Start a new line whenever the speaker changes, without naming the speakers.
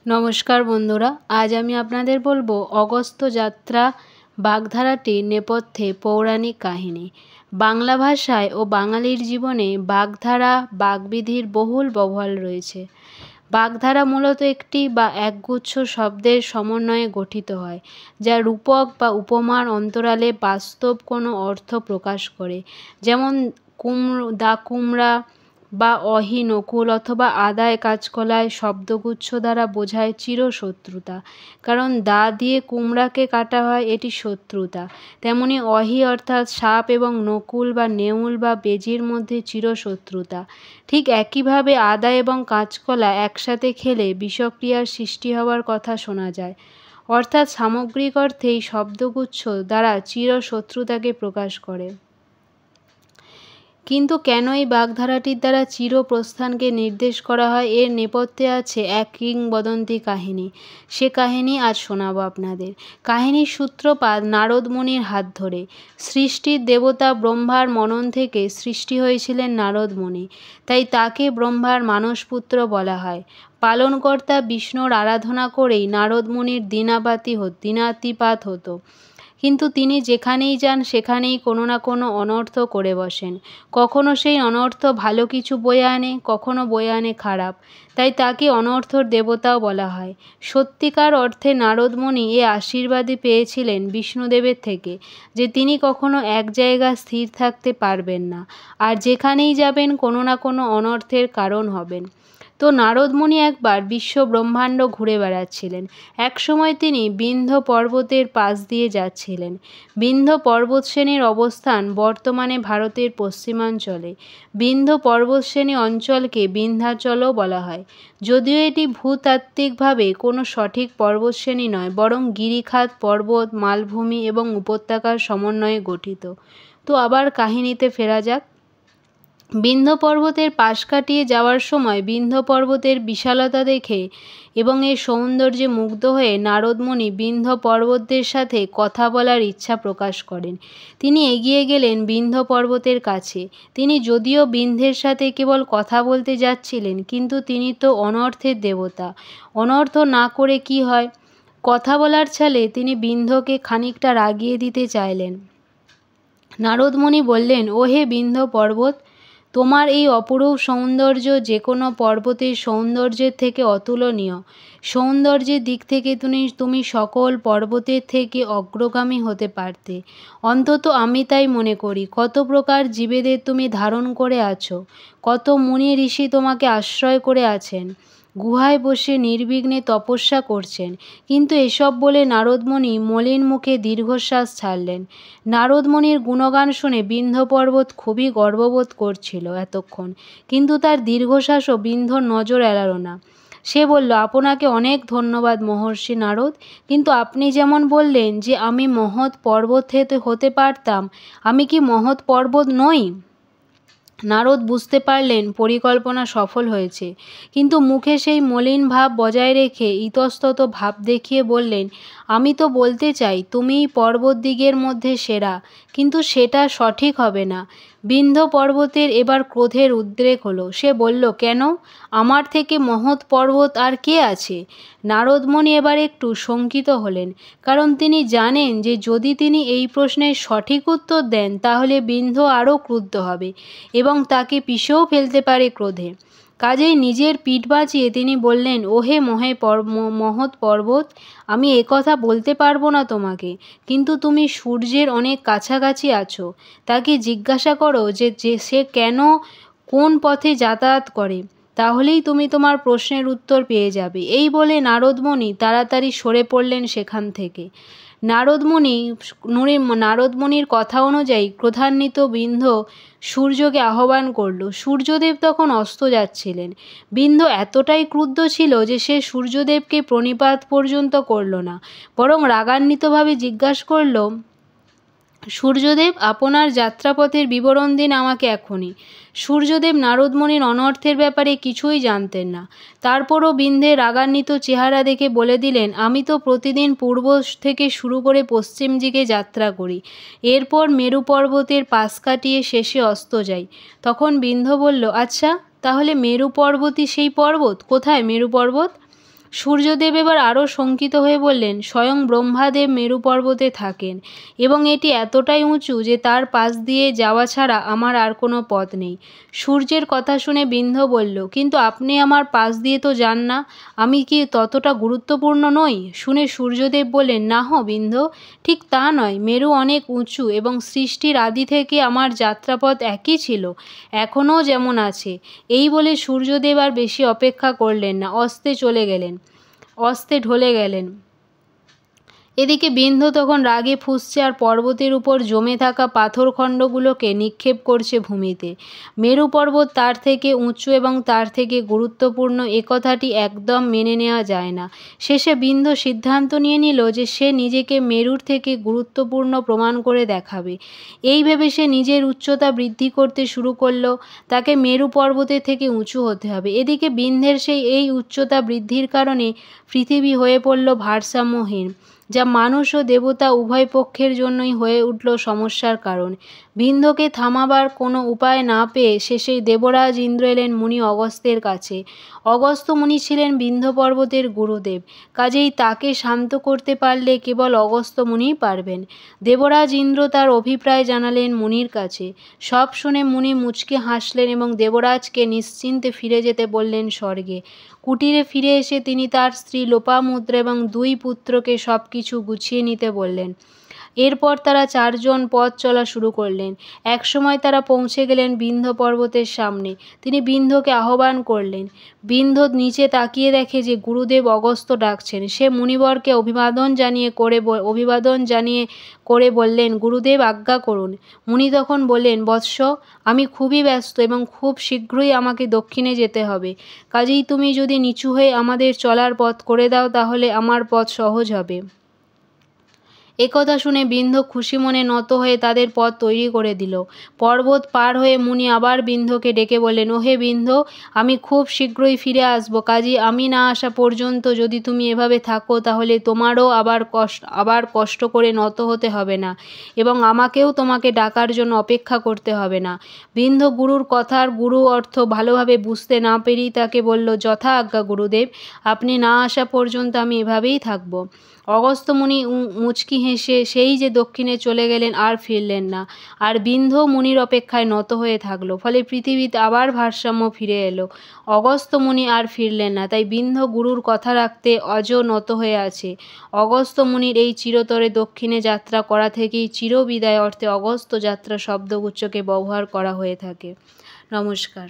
নমস্কার বন্ধুরা, আজ আমি আপনাদের বলবো অগস্ত্য যাত্রা বাগধারাটির নেপথ্যে পৌরাণিক কাহিনী। বাংলা ভাষায় ও বাঙালির জীবনে বাগধারা বাগবিধির বহুল ব্যবহার রয়েছে। বাগধারা মূলত একটি বা একগুচ্ছ শব্দের সমন্বয়ে গঠিত হয়, যা রূপক বা উপমার অন্তরালে বাস্তব কোনো অর্থ প্রকাশ করে। যেমন দা কুমড়া বা অহি নকুল অথবা আদায় কাঁচকলায় শব্দগুচ্ছ দ্বারা বোঝায় চিরশত্রুতা, কারণ দা দিয়ে কুমড়াকে কাটা হয়, এটি শত্রুতা। তেমনি অহি অর্থাৎ সাপ এবং নকুল বা নেউল বা বেজির মধ্যে চিরশত্রুতা। ঠিক একইভাবে আদা এবং কাঁচকলা একসাথে খেলে বিষক্রিয়ার সৃষ্টি হওয়ার কথা শোনা যায়। অর্থাৎ সামগ্রিক অর্থেই শব্দগুচ্ছ দ্বারা চিরশত্রুতাকে প্রকাশ করে। কিন্তু কেন এই বাগধারাটির দ্বারা চিরপ্রস্থানকে নির্দেশ করা হয়, এর নেপথ্যে আছে এক কিংবদন্তি কাহিনী। সে কাহিনী আজ শোনাবো আপনাদের। কাহিনীর সূত্রপাত নারদ মুনির হাত ধরে। সৃষ্টির দেবতা ব্রহ্মার মনন থেকে সৃষ্টি হয়েছিলেন নারদ মুনি, তাই তাকে ব্রহ্মার মানসপুত্র বলা হয়। পালনকর্তা বিষ্ণুর আরাধনা করেই নারদ মুনির দিনাতিপাত হতো। কিন্তু তিনি যেখানেই যান সেখানেই কোনো না কোনো অনর্থ করে বসেন। কখনো সেই অনর্থ ভালো কিছু বয়ে আনে, কখনো বয়ে আনে খারাপ, তাই তাকে অনর্থর দেবতাও বলা হয়। সত্যিকার অর্থে নারদ মুনি এ আশীর্বাদই পেয়েছিলেন বিষ্ণুদেবের থেকে যে তিনি কখনো এক জায়গায় স্থির থাকতে পারবেন না, আর যেখানেই যাবেন কোনো না কোনো অনর্থের কারণ হবেন। তো নারদ মুনি একবার বিশ্ব ব্রহ্মাণ্ড ঘুরে বেড়াচ্ছিলেন। একসময় তিনি বিন্ধ্য পর্বতের পাশ দিয়ে যাচ্ছিলেন। বিন্ধ্য পর্বতশ্রেণীর অবস্থান বর্তমানে ভারতের পশ্চিমাঞ্চলে। বিন্ধ্য পর্বতশ্রেণী অঞ্চলকে বিন্ধ্যাচলও বলা হয়, যদিও এটি ভূতাত্ত্বিকভাবে কোনো সঠিক পর্বতশ্রেণী নয়, বরং গিরিখাত, পর্বত, মালভূমি এবং উপত্যকার সমন্বয়ে গঠিত। তো আবার কাহিনীতে ফেরা যাক। বিন্ধ্য পর্বতের পাশ কাটিয়ে যাওয়ার সময় বিন্ধ্য পর্বতের বিশালতা দেখে এবং এর সৌন্দর্যে মুগ্ধ হয়ে নারদ মুনি বিন্ধ্য পর্বতদের সাথে কথা বলার ইচ্ছা প্রকাশ করেন। তিনি এগিয়ে গেলেন বিন্ধ্য পর্বতের কাছে। তিনি যদিও বিন্ধ্যের সাথে কেবল কথা বলতে যাচ্ছিলেন, কিন্তু তিনি তো অনর্থের দেবতা। অনর্থ না করে কি হয়? কথা বলার ছলে তিনি বিন্ধ্যকে খানিকটা রাগিয়ে দিতে চাইলেন। নারদ মুনি বললেন, ও হে বিন্ধ্য পর্বত, তোমার এই অপরূপ সৌন্দর্য যে কোনো পর্বতের সৌন্দর্যের থেকে অতুলনীয়। সৌন্দর্যের দিক থেকে তুমি সকল পর্বতের থেকে অগ্রগামী হতে পারতে। অন্তত আমি তাই মনে করি। কত প্রকার জীবেদের তুমি ধারণ করে আছো, কত মুনি ঋষি তোমাকে আশ্রয় করে আছেন, গুহায় বসে নির্বিঘ্নে তপস্যা করছেন। কিন্তু এসব বলে নারদ মুনি মলিন মুখে দীর্ঘশ্বাস ছাড়লেন। নারদ মুনির গুণগান শুনে বিন্ধ্য পর্বত খুবই গর্ববোধ করছিল এতক্ষণ, কিন্তু তার দীর্ঘশ্বাসও বিন্ধ্যর নজর এড়াল না। সে বলল, আপনাকে অনেক ধন্যবাদ মহর্ষি নারদ, কিন্তু আপনি যেমন বললেন যে আমি মহৎ পর্বত হতে পারতাম, আমি কি মহৎ পর্বত নই? নারদ বুঝতে পারলেন পরিকল্পনা সফল হয়েছে, কিন্তু মুখে সেই মলিন ভাব বজায় রেখে ইতস্তত ভাব দেখিয়ে বললেন, আমি তো বলতে চাই তুমিই পর্বতদিগের মধ্যে সেরা, কিন্তু সেটা সঠিক হবে না। বিন্ধ্য পর্বতের এবার ক্রোধের উদ্রেক হলো। সে বলল, কেন? আমার থেকে মহৎ পর্বত আর কে আছে? নারদ মুনি এবার একটু শঙ্কিত হলেন, কারণ তিনি জানেন যে যদি তিনি এই প্রশ্নের সঠিক উত্তর দেন তাহলে বিন্ধ্য আরও ক্রুদ্ধ হবে এবং তাকে পিষেও ফেলতে পারে ক্রোধে। কাজেই নিজের পিঠ বাঁচিয়ে তিনি বললেন, ওহে মহৎ পর্বত, আমি একথা বলতে পারবো না তোমাকে, কিন্তু তুমি সূর্যের অনেক কাছাকাছি আছো। তাকে জিজ্ঞাসা করো যে সে কেন কোন পথে যাতায়াত করে, তাহলেই তুমি তোমার প্রশ্নের উত্তর পেয়ে যাবে। এই বলে নারদ মুনি তাড়াতাড়ি সরে পড়লেন সেখান থেকে। নারদ মুনির কথা অনুযায়ী ক্রোধান্বিত বিন্ধ্য সূর্যকে আহ্বান করল। সূর্যদেব তখন অস্ত যাচ্ছিলেন। বিন্ধ্য এতটাই ক্রুদ্ধ ছিল যে সে সূর্যদেবকে প্রণিপাত পর্যন্ত করল না, বরং রাগান্বিতভাবে জিজ্ঞাসা করল, সূর্যদেব, আপনার যাত্রাপথের বিবরণ দিন আমাকে এখনই। সূর্যদেব নারদ মুনির অনর্থের ব্যাপারে কিছুই জানতেন না। তারপরও বিন্ধ্যের রাগান্বিত চেহারা দেখে বলে দিলেন, আমি তো প্রতিদিন পূর্ব থেকে শুরু করে পশ্চিম দিকে যাত্রা করি, এরপর মেরু পর্বতের পাশ কাটিয়ে শেষে অস্ত যাই। তখন বিন্ধ্য বলল, আচ্ছা, তাহলে মেরু পর্বতই সেই পর্বত? কোথায় মেরু পর্বত? সূর্যদেব এবার আরও শঙ্কিত হয়ে বললেন, স্বয়ং ব্রহ্মাদেব মেরু পর্বতে থাকেন এবং এটি এতটাই উঁচু যে তার পাশ দিয়ে যাওয়া ছাড়া আমার আর কোনো পথ নেই। সূর্যের কথা শুনে বিন্ধ্য বলল, কিন্তু আপনি আমার পাশ দিয়ে তো যান না, আমি কি ততটা গুরুত্বপূর্ণ নই? শুনে সূর্যদেব বললেন, না বিন্ধ্য, ঠিক তা নয়। মেরু অনেক উঁচু এবং সৃষ্টির আদি থেকে আমার যাত্রাপথ একই ছিল, এখনও যেমন আছে। এই বলে সূর্যদেব আর বেশি অপেক্ষা করলেন না, অস্তে ঢলে গেলেন। এদিকে বিন্ধ্য তখন রাগে ফুঁসছে আর পর্বতের উপর জমে থাকা পাথরখণ্ডগুলোকে নিক্ষেপ করছে ভূমিতে। মেরু পর্বত তার থেকে উঁচু এবং তার থেকে গুরুত্বপূর্ণ, একথাটি একদম মেনে নেওয়া যায় না। শেষে বিন্ধ্য সিদ্ধান্ত নিয়ে নিল যে সে নিজেকে মেরুর থেকে গুরুত্বপূর্ণ প্রমাণ করে দেখাবে। এই ভেবে সে নিজের উচ্চতা বৃদ্ধি করতে শুরু করল। তাকে মেরু পর্বতের থেকে উঁচু হতে হবে। এদিকে বিন্ধ্যের এই উচ্চতা বৃদ্ধির কারণে পৃথিবী হয়ে পড়ল ভারসাম্যহীন, যা মানুষ ও দেবতা উভয় পক্ষের জন্যই হয়ে উঠল সমস্যার কারণ। বিন্ধ্যকে থামাবার কোনো উপায় না পেয়ে শেষে দেবরাজ ইন্দ্র এলেন মুনি অগস্ত্যের কাছে। অগস্ত্য মুনি ছিলেন বিন্ধ্য পর্বতের গুরুদেব, কাজেই তাকে শান্ত করতে পারলে কেবল অগস্ত্য মুনিই পারবেন। দেবরাজ ইন্দ্র তার অভিপ্রায় জানালেন মুনির কাছে। সব শুনে মুনি মুচকে হাসলেন এবং দেবরাজকে নিশ্চিন্তে ফিরে যেতে বললেন স্বর্গে। কুটিরে ফিরে এসে তিনি তার স্ত্রী লোপামুদ্রা এবং 2 পুত্রকে সব কিছু গুছিয়ে নিতে বললেন। এরপর তারা 4 জন পথ চলা শুরু করলেন। একসময় তারা পৌঁছে গেলেন বিন্ধ্য পর্বতের সামনে। তিনি বিন্ধ্যকে আহ্বান করলেন। বিন্ধ্য নিচে তাকিয়ে দেখে যে গুরুদেব অগস্ত্য ডাকছেন। সে মুনিবরকে অভিবাদন জানিয়ে করে বললেন, গুরুদেব আজ্ঞা করুন। মুনি তখন বললেন, বৎস, আমি খুবই ব্যস্ত এবং খুব শীঘ্রই আমাকে দক্ষিণে যেতে হবে, কাজেই তুমি যদি নিচু হয়ে আমাদের চলার পথ করে দাও তাহলে আমার পথ সহজ হবে। একথা শুনে বিন্ধ্য খুশি মনে নত হয়ে তাদের পথ তৈরি করে দিল। পর্বত পার হয়ে মুনি আবার বিন্ধ্যকে ডেকে বললেন, ওহে বিন্ধ্য, আমি খুব শীঘ্রই ফিরে আসব, কাজেই আমি না আসা পর্যন্ত যদি তুমি এভাবে থাকো তাহলে তোমারও আবার কষ্ট করে নত হতে হবে না এবং আমাকেও তোমাকে ডাকার জন্য অপেক্ষা করতে হবে না। বিন্ধ্য গুরুর কথার গুরু অর্থ ভালোভাবে বুঝতে না পেরেই তাকে বলল, যথা আজ্ঞা গুরুদেব, আপনি না আসা পর্যন্ত আমি এভাবেই থাকব। অগস্ত্য মুনি মুচকি হেসে সেই যে দক্ষিণে চলে গেলেন, আর ফিরলেন না। আর বিন্ধ্য মুনির অপেক্ষায় নত হয়ে থাকলো। ফলে পৃথিবীতে আবার ভারসাম্য ফিরে এলো। অগস্ত্য মুনি আর ফিরলেন না, তাই বিন্ধ্য গুরুর কথা রাখতে নত হয়ে আছে। অগস্ত্য মুনির এই চিরতরে দক্ষিণে যাত্রা করা থেকেই চিরবিদায় অর্থে অগস্ত্য যাত্রা শব্দগুচ্ছকে ব্যবহার করা হয়ে থাকে। নমস্কার।